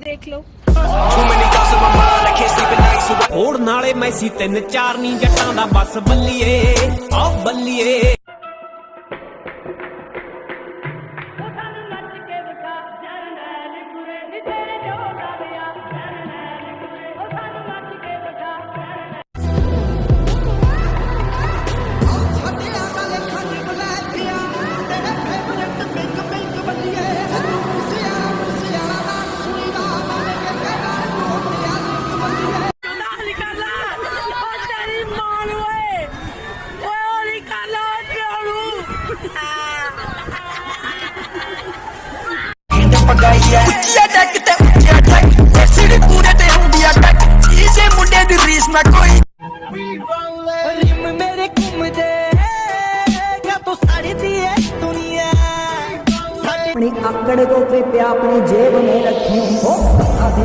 देख लो ਹੋੜ ਨਾਲੇ ਮੈਸੀ 3-4 ਨੀ ਜੱਟਾਂ ਦਾ ਬਸ ਬੱਲੀਏ ਆ ਬੱਲੀਏ। अपनी आकड़ को कृपया अपनी जेब में रखें हो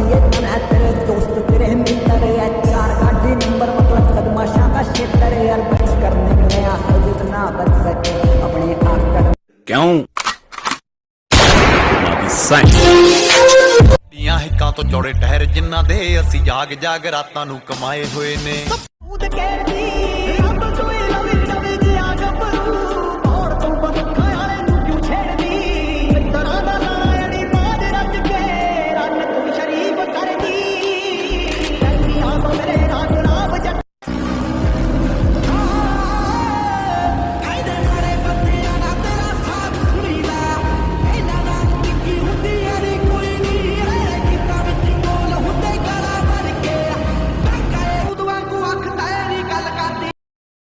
ये तेरे दोस्त तेरे मित्र या 4 गाड़ी नंबर मतलब बदमाशा का क्षेत्र यार बच करने में आखिर जितना बच सके अपने आकड़ क्यों हिक्कां तो चौड़े ठहर जिन्ना दे असी जाग जाग रातां नू कमाए हुए ने